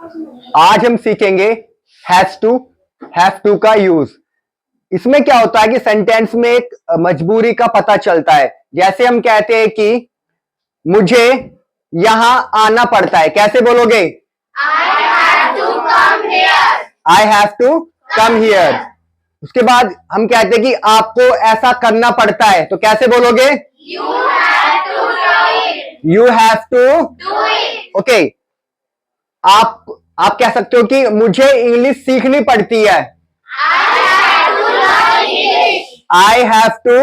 आज हम सीखेंगे हैव टू का यूज। इसमें क्या होता है कि सेंटेंस में एक मजबूरी का पता चलता है। जैसे हम कहते हैं कि मुझे यहां आना पड़ता है, कैसे बोलोगे? I have to come here. I have to come here. उसके बाद हम कहते हैं कि आपको ऐसा करना पड़ता है, तो कैसे बोलोगे? You have to do it. You have to. Do it. Okay, आप कह सकते हो कि मुझे इंग्लिश सीखनी पड़ती है। I have to learn English. I have to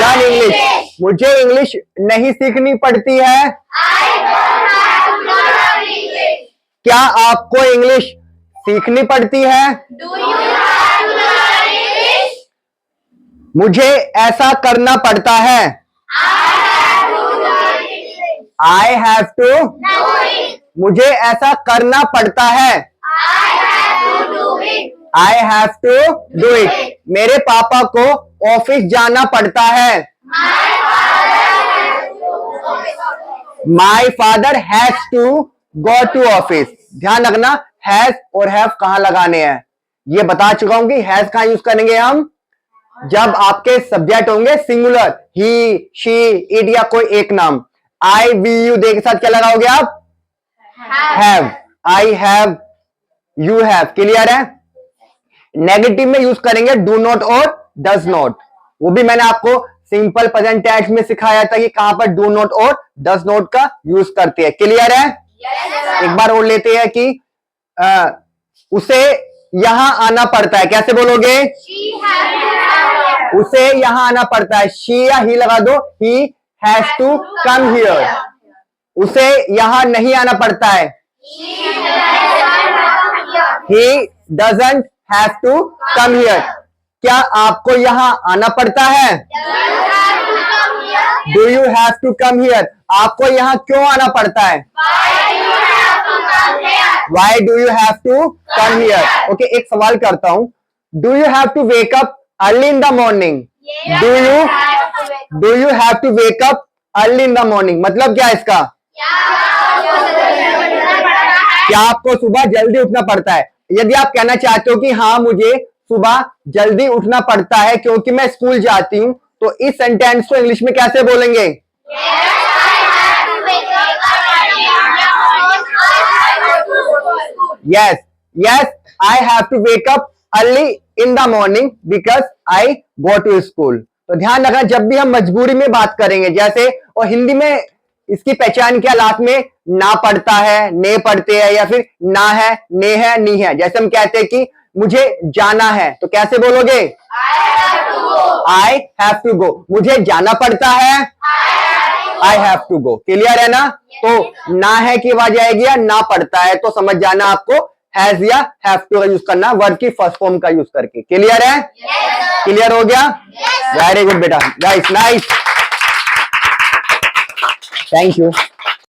learn English. मुझे इंग्लिश नहीं सीखनी पड़ती है। I don't have to learn English. क्या आपको इंग्लिश सीखनी पड़ती है? Do you have to learn English? मुझे ऐसा करना पड़ता है। I have to learn English. I have to. Do it. मुझे ऐसा करना पड़ता है। I have to do it. I have to do it. मेरे पापा को ऑफिस जाना पड़ता है। My father has to. My father has to go to office. ध्यान रखना, हैज और हैव कहां लगाने हैं, ये बता चुका हूं कि हैज कहां यूज करेंगे हम, जब आपके सब्जेक्ट होंगे सिंगुलर, ही, शी, इट या कोई एक नाम। आई, वी, यू दे के साथ क्या लगाओगे आप? Have. I have, you have. Clear है? नेगेटिव में यूज करेंगे डू नॉट और डज नॉट। वो भी मैंने आपको सिंपल प्रेजेंट टेंस में सिखाया था कि कहां पर डू नॉट और डज नॉट का यूज करते हैं। क्लियर है? एक बार और लेते हैं कि उसे यहां आना पड़ता है, कैसे बोलोगे? She has to come. उसे यहां आना पड़ता है। शी या ही लगा दो। He has to come here. उसे यहां नहीं आना पड़ता है। She doesn't come here. He doesn't have to come here. क्या आपको यहां आना पड़ता है? Do you have to come here? Do you have to come here. आपको यहां क्यों आना पड़ता है? Why do you have to come here? Why do you have to come here. Okay, एक सवाल करता हूं। Do you have to wake up early in the morning? Yes, Do you? I have to wake up. Do you have to wake up early in the morning, मतलब क्या है इसका? क्या आपको जल्दी उठना पड़ता है? क्या आपको सुबह जल्दी उठना पड़ता है? यदि आप कहना चाहते हो कि हाँ मुझे सुबह जल्दी उठना पड़ता है क्योंकि मैं स्कूल जाती हूं, तो इस सेंटेंस को इंग्लिश में कैसे बोलेंगे? Yes, I have to wake up early in the morning because I go to yes, yes, I have to wake up early in the morning because I go to school. School. तो ध्यान रखना, जब भी हम मजबूरी में बात करेंगे, जैसे और हिंदी में इसकी पहचान क्या, लास्ट में ना पड़ता है, ने पढ़ते हैं, या फिर ना है, ने है, नी है। जैसे हम कहते हैं कि मुझे जाना है, तो कैसे बोलोगे? I have to go. I have to go. मुझे जाना पड़ता है। I have to go. Clear है ना? तो ना है की आवाज आएगी या ना पड़ता है, तो समझ जाना आपको हैज या हैव टू का यूज करना, वर्ड की फर्स्ट फॉर्म का यूज करके। क्लियर है? क्लियर हो गया? वेरी गुड बेटा, नाइस नाइस, थैंक यू।